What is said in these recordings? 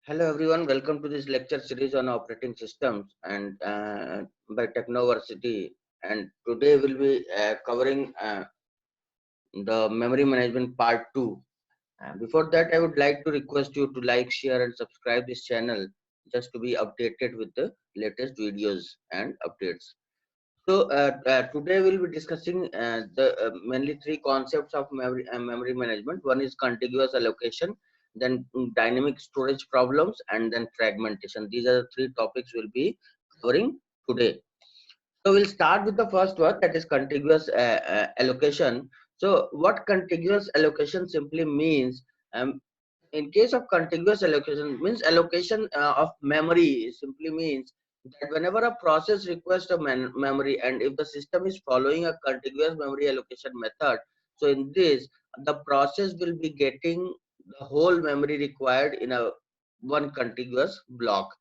Hello everyone, welcome to this lecture series on operating systems and by Technoversity. And today we'll be covering the memory management part 2. Before that, I would like to request you to like, share and subscribe this channel just to be updated with the latest videos and updates. So today we'll be discussing the mainly three concepts of memory management. One is contiguous allocation, then dynamic storage problems, and then fragmentation. These are the three topics we'll be covering today. So we'll start with the first one, that is contiguous allocation. So what contiguous allocation simply means, um, in case of contiguous allocation, means allocation of memory simply means that whenever a process requests a memory, and if the system is following a contiguous memory allocation method, so in this the process will be getting the whole memory required in a one contiguous block.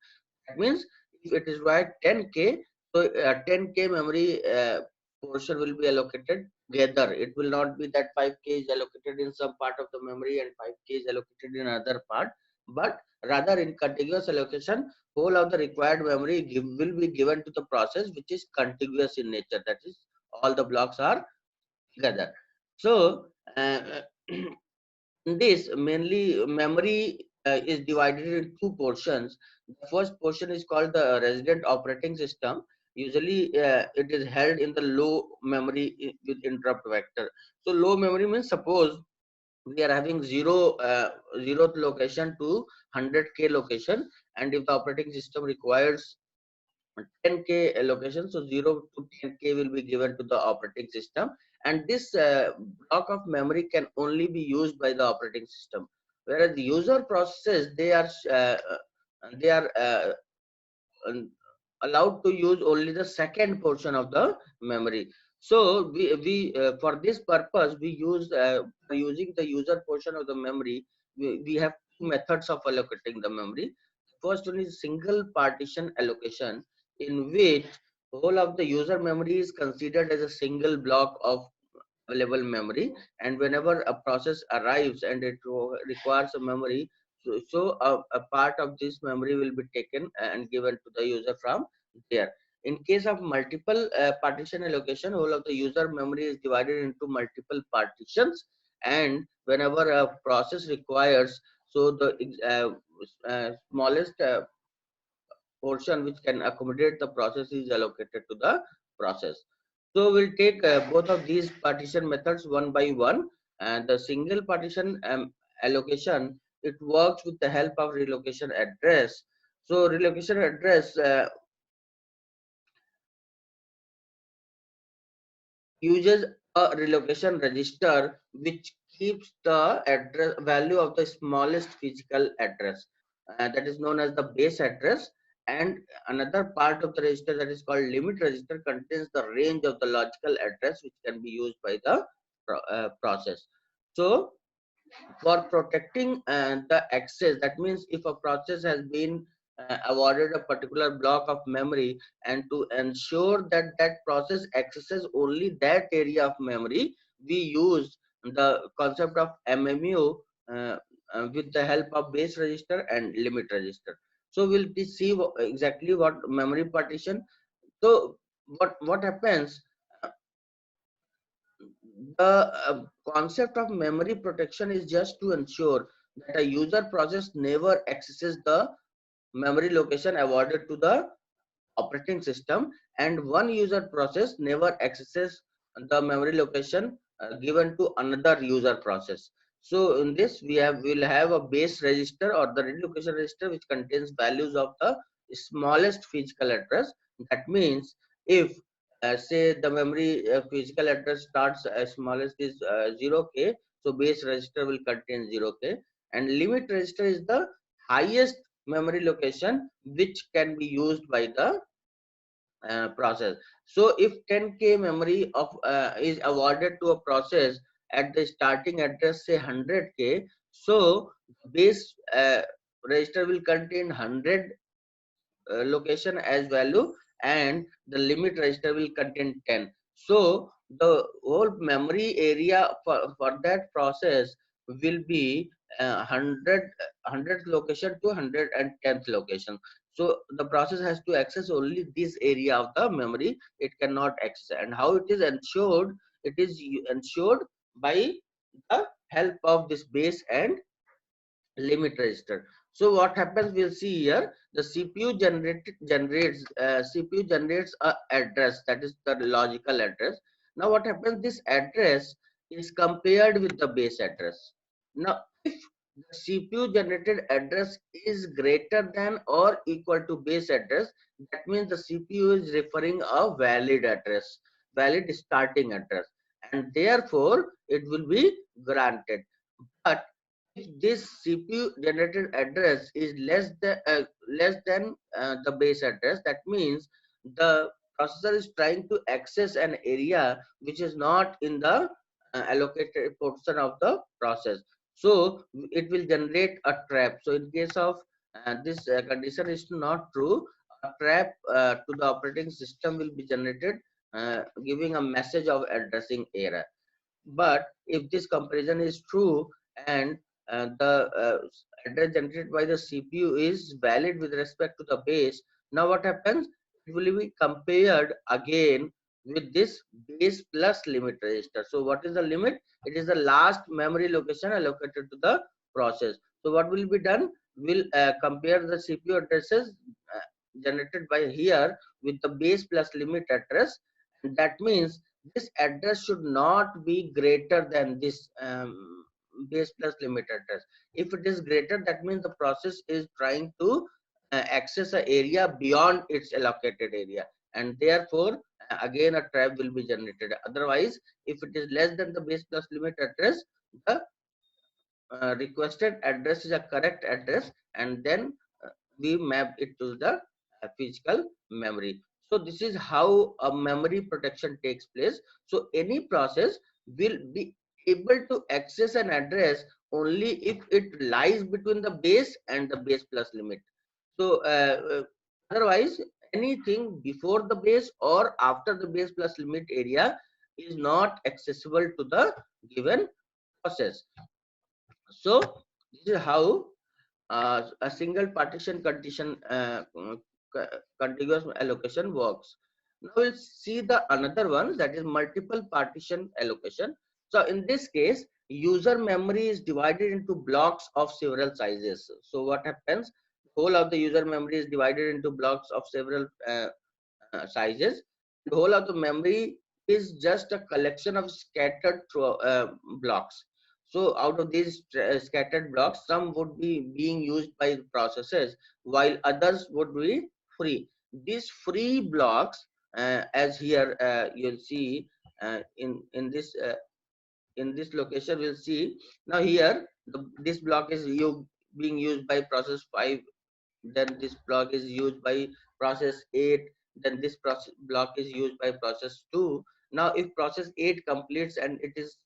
That means if it is required 10k, so 10k memory portion will be allocated together. It will not be that 5k is allocated in some part of the memory and 5k is allocated in another part, but rather in contiguous allocation, whole of the required memory will be given to the process which is contiguous in nature. That is, all the blocks are together. So uh, this mainly memory is divided in two portions. The first portion is called the resident operating system. Usually it is held in the low memory with interrupt vector. So low memory means, suppose we are having 0th location to 100k location, and if the operating system requires 10k allocation, so 0 to 10k will be given to the operating system, and this block of memory can only be used by the operating system, whereas the user processes, they are allowed to use only the second portion of the memory. So we for this purpose we use using the user portion of the memory, we have two methods of allocating the memory. First one is single partition allocation, in which whole of the user memory is considered as a single block of available memory, and whenever a process arrives and it requires a memory, so a part of this memory will be taken and given to the user from there. In case of multiple partition allocation, whole of the user memory is divided into multiple partitions, and whenever a process requires, so the smallest portion which can accommodate the process is allocated to the process. So we'll take both of these partition methods one by one. And the single partition allocation, it works with the help of relocation address. So relocation address uses a relocation register which keeps the address value of the smallest physical address, that is known as the base address, and another part of the register, that is called limit register, contains the range of the logical address which can be used by the process. So for protecting the access, that means if a process has been awarded a particular block of memory, and to ensure that that process accesses only that area of memory, we use the concept of MMU with the help of base register and limit register. So we'll see exactly what memory partition. So what happens, the concept of memory protection is just to ensure that a user process never accesses the memory location awarded to the operating system, and one user process never accesses the memory location given to another user process. So in this will have a base register or the relocation register which contains values of the smallest physical address. That means if say the memory physical address starts as smallest is 0k, so base register will contain 0k, and limit register is the highest memory location which can be used by the process. So if 10k memory of is awarded to a process at the starting address, say 100k, so base register will contain 100 location as value, and the limit register will contain 10. So the whole memory area for that process will be 100th location to 110th location. So the process has to access only this area of the memory. It cannot access. And how it is ensured? It is ensured by the help of this base and limit register. So what happens, we'll see here, the CPU generates a address, that is the logical address. Now what happens, this address is compared with the base address. Now if the CPU generated address is greater than or equal to base address, that means the CPU is referring a valid address, valid starting address, and therefore it will be granted. But if this CPU generated address is less than the base address, that means the processor is trying to access an area which is not in the allocated portion of the process. So it will generate a trap. So in case of this condition is not true, a trap to the operating system will be generated, giving a message of addressing error. But if this comparison is true and the address generated by the CPU is valid with respect to the base, now what happens? It will be compared again with this base plus limit register. So what is the limit? It is the last memory location allocated to the process. So what will be done? We'll compare the CPU addresses generated by here with the base plus limit address. And that means this address should not be greater than this base plus limit address. If it is greater, that means the process is trying to access an area beyond its allocated area, and therefore again a trap will be generated. Otherwise, if it is less than the base plus limit address, the requested address is a correct address, and then we map it to the physical memory. So this is how a memory protection takes place. So any process will be able to access an address only if it lies between the base and the base plus limit. So otherwise, anything before the base or after the base plus limit area is not accessible to the given process. So this is how a single partition condition contiguous allocation works. Now we'll see the another one, that is multiple partition allocation. So in this case, user memory is divided into blocks of several sizes. So what happens? Whole of the user memory is divided into blocks of several sizes. The whole of the memory is just a collection of scattered blocks. So out of these scattered blocks, some would be being used by the processes, while others would be free. These free blocks, as here you'll see in this location, we'll see now here this block is being used by process 5, then this block is used by process 8, then this process block is used by process 2. Now if process 8 completes and it is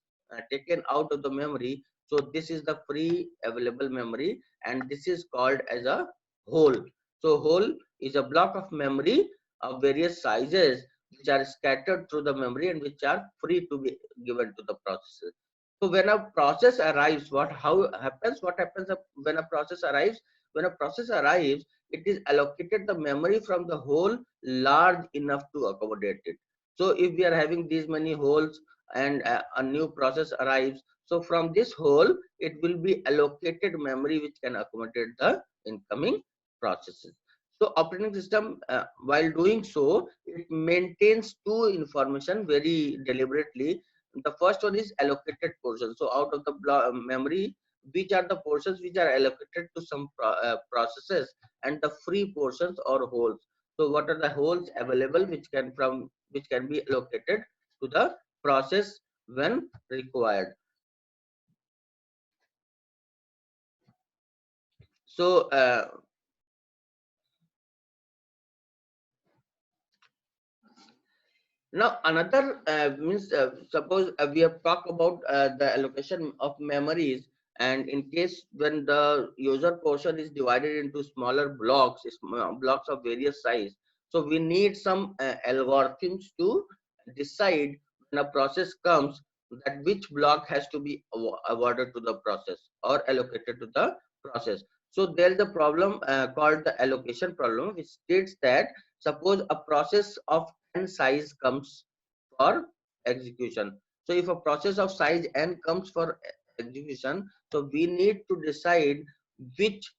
taken out of the memory, so this is the free available memory, and this is called as a whole. So whole is a block of memory of various sizes which are scattered through the memory and which are free to be given to the processes. So when a process arrives, what happens when a process arrives? When a process arrives, it is allocated the memory from the whole large enough to accommodate it. So if we are having these many holes and a new process arrives, so from this whole, it will be allocated memory which can accommodate the incoming processes. So operating system, while doing so, it maintains two information very deliberately. The first one is allocated portion. So out of the memory, which are the portions which are allocated to some processes, and the free portions or holes. So what are the holes available which can be allocated to the process when required. So now another means suppose we have talked about the allocation of memories, and in case when the user portion is divided into smaller blocks, blocks of various size, so we need some algorithms to decide when a process comes that which block has to be awarded to the process. or allocated to the process. So there is a problem called the allocation problem, which states that suppose a process of n size comes for execution. So if a process of size n comes for execution, so we need to decide which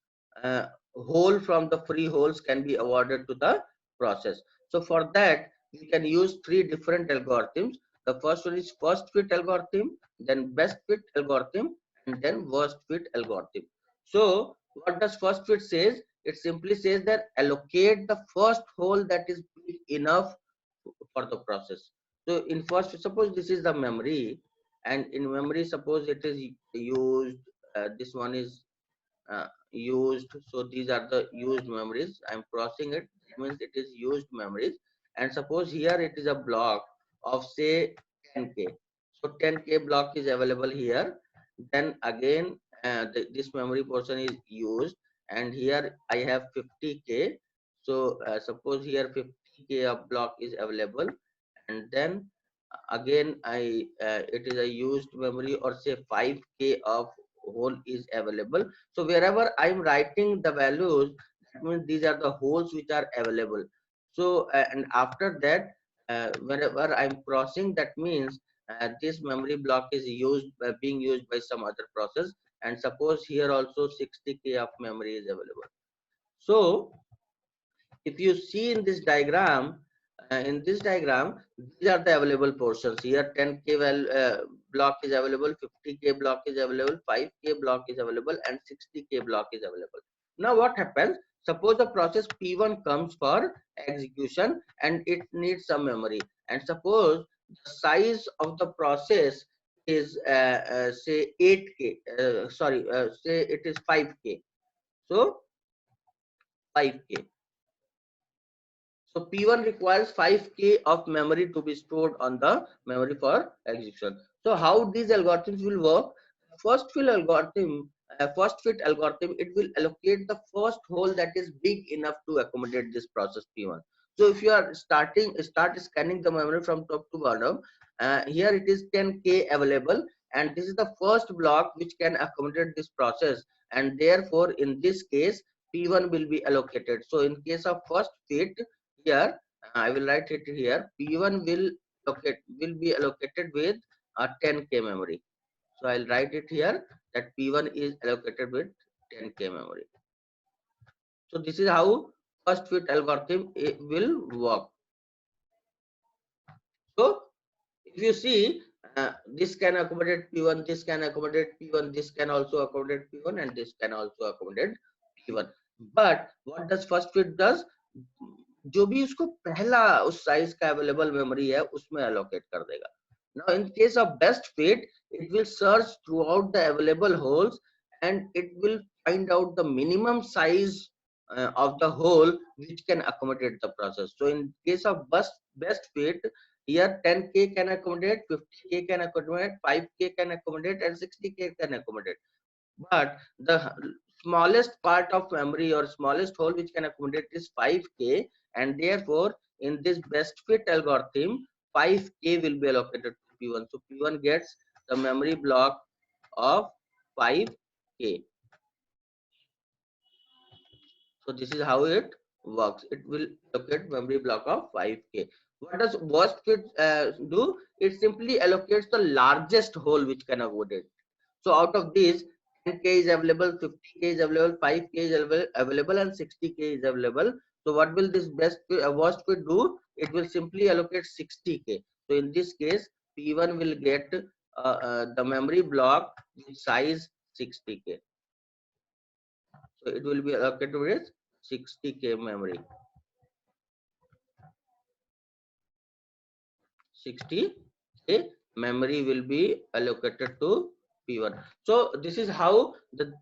uh, whole from the free holes can be awarded to the process. So for that, we can use three different algorithms. The first one is first fit algorithm, then best fit algorithm, and then worst fit algorithm. So what does first fit says? It simply says that allocate the first hole that is big enough for the process. So in first, suppose this is the memory, and in memory, suppose it is used. This one is used. So these are the used memories. I'm crossing it. It means it is used memories. And suppose here it is a block of say 10K. So 10K block is available here. Then again, this memory portion is used, and here I have 50K. So suppose here 50K of block is available, and then again it is a used memory, or say 5K of whole is available. So wherever I'm writing the values, that means these are the holes which are available. So and after that, whenever I'm crossing, that means this memory block is used being used by some other process. And suppose here also 60K of memory is available. So if you see in this diagram, these are the available portions. Here 10K block is available, 50K block is available, 5K block is available, and 60K block is available. Now what happens? Suppose the process P1 comes for execution and it needs some memory. And suppose the size of the process is say 8K, say it is 5K. So 5K. So P1 requires 5K of memory to be stored on the memory for execution. So how these algorithms will work? First fit algorithm, it will allocate the first hole that is big enough to accommodate this process P1. So if you are start scanning the memory from top to bottom, here it is 10K available, and this is the first block which can accommodate this process, and therefore in this case P1 will be allocated. So in case of first fit, here I will write it here, P1 will be allocated with a 10K memory. So I'll write it here that P1 is allocated with 10K memory. So this is how first fit algorithm will work. So if you see, this can accommodate P1, this can accommodate P1, this can also accommodate P1, and this can also accommodate P1. But what does first fit does? जो भी उसको पहला उस size का available memory है उसमें allocate कर देगा. Now in case of best fit, it will search throughout the available holes and it will find out the minimum size of the hole which can accommodate the process. So in case of best fit, here 10K can accommodate, 50K can accommodate, 5K can accommodate, and 60K can accommodate. But the smallest part of memory or smallest hole which can accommodate is 5K, and therefore in this best fit algorithm 5K will be allocated to P1. So P1 gets the memory block of 5K. So this is how it works. It will allocate memory block of 5K. What does worst fit do? It simply allocates the largest hole which can accommodate. So out of these, 10K is available, 50K is available, 5K is available, and 60K is available. So what will this worst fit do? It will simply allocate 60K. So in this case, P1 will get the memory block with size 60K. So it will be allocated with 60K memory. 60K memory will be allocated to P1. So this is how the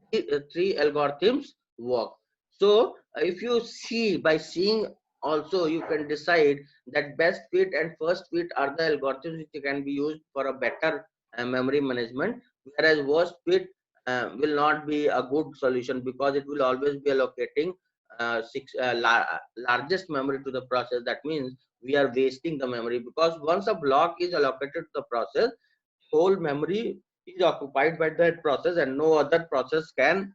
three algorithms work. So if you see, by seeing also you can decide that best fit and first fit are the algorithms which can be used for a better memory management, whereas worst fit will not be a good solution because it will always be allocating largest memory to the process. That means we are wasting the memory, because once a block is allocated to the process, whole memory is occupied by that process and no other process can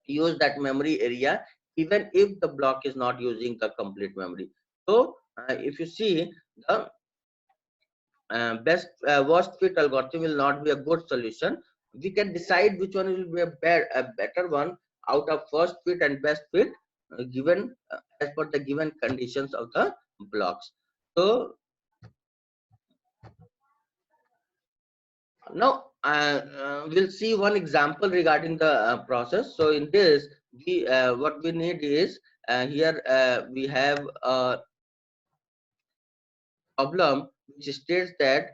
use that memory area even if the block is not using the complete memory. So if you see, the best worst fit algorithm will not be a good solution. We can decide which one will be a better one out of first fit and best fit, given as per the given conditions of the blocks. So now we'll see one example regarding the process. So in this, we what we need is, here we have a problem which states that,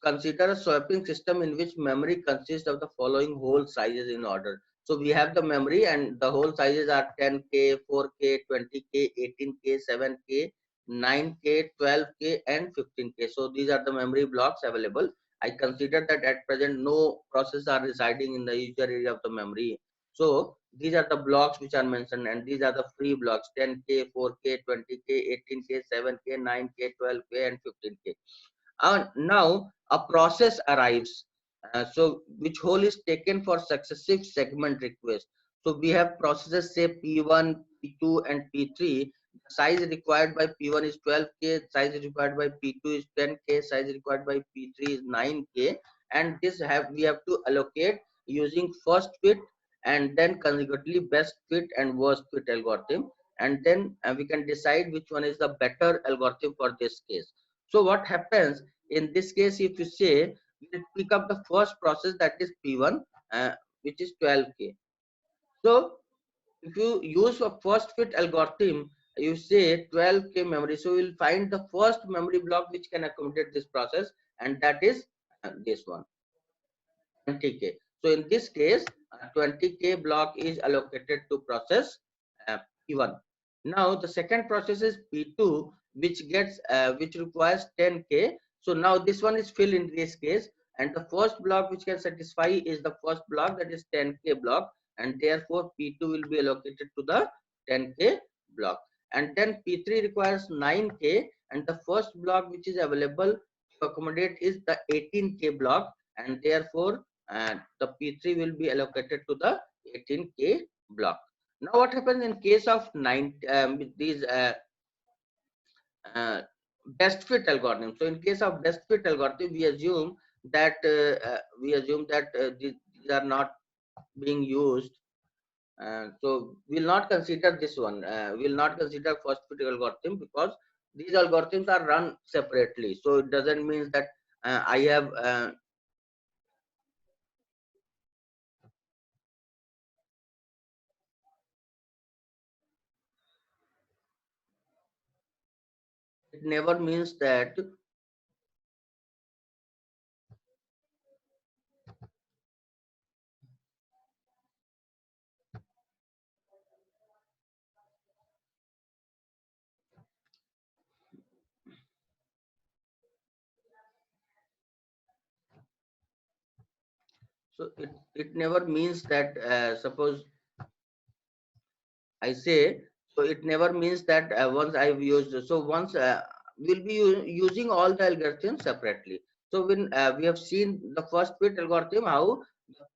consider a swapping system in which memory consists of the following whole sizes in order. So we have the memory and the whole sizes are 10K, 4K, 20K, 18K, 7K, 9K, 12K, and 15K. So these are the memory blocks available. I consider that at present no processes are residing in the user area of the memory. So these are the blocks which are mentioned, and these are the free blocks: 10K, 4K, 20K, 18K, 7K, 9K, 12K, and 15K. Now a process arrives, so which whole is taken for successive segment request. So we have processes, say P1, P2, and P3. The size required by P1 is 12K, size required by P2 is 10K, size required by P3 is 9K, and this we have to allocate using first fit and then consequently best fit and worst fit algorithm, and then we can decide which one is the better algorithm for this case. So what happens in this case, if you say, we'll pick up the first process, that is P1, which is 12K. So if you use a first fit algorithm, you say 12K memory, so we'll find the first memory block which can accommodate this process, and that is this one, 20K. So in this case, 20K block is allocated to process uh, P1. Now the second process is P2, which requires 10K. So now this one is filled in this case, and the first block which can satisfy is the first block, that is 10K block, and therefore P2 will be allocated to the 10K block. And then P3 requires 9K, and the first block which is available to accommodate is the 18K block, and therefore and the P3 will be allocated to the 18K block. Now what happens in case of with these uh, best fit algorithm? So in case of best fit algorithm, we assume that these are not being used. So we'll not consider this one. We'll not consider first fit algorithm because these algorithms are run separately. So it doesn't mean that I have it never means that. So it never means that, suppose I say, so it never means that once I've used, so once we'll be using all the algorithms separately. So when we have seen the first fit algorithm, how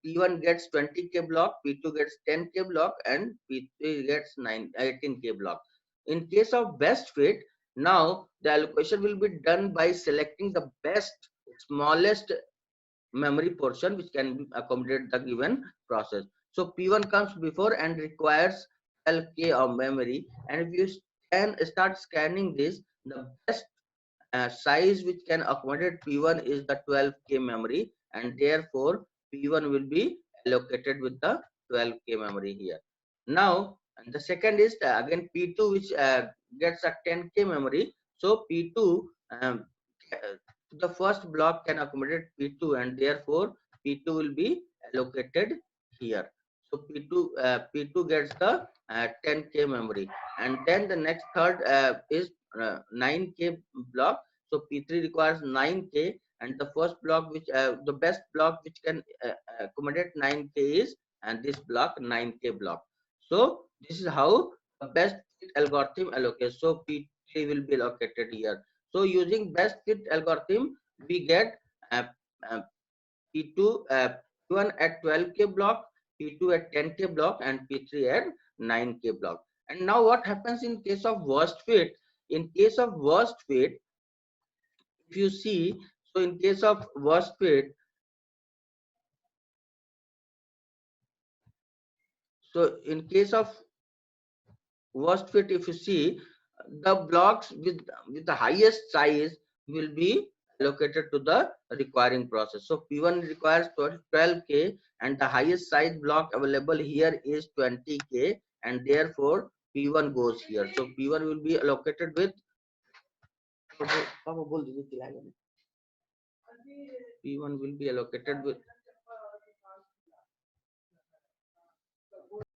P1 gets 20K block, P2 gets 10K block, and P3 gets 18K block. In case of best fit, now the allocation will be done by selecting the best, smallest memory portion which can accommodate the given process. So P1 comes before and requires LK of memory, and if you can start scanning this, the best size which can accommodate P1 is the 12K memory, and therefore P1 will be allocated with the 12K memory here. Now, and the second is again P2, which gets a 10K memory. So P2, the first block can accommodate P2, and therefore P2 will be allocated here. So P2 gets the 10K memory, and then the next third is 9K block. So P3 requires 9K, and the first block which the best block which can accommodate 9K is, and this block 9K block. So this is how the best fit algorithm allocates. So P3 will be allocated here. So using best fit algorithm, we get uh, uh, P2 P1 at 12K block, P2 at 10K block, and P3 at 9K block. And now what happens in case of worst fit? In case of worst fit, if you see, so in case of worst fit, so in case of worst fit, if you see, the blocks with the highest size will be allocated to the requiring process. So P1 requires 12K and the highest size block available here is 20K, and therefore P1 goes here. So P1 will be allocated with P1 will be allocated with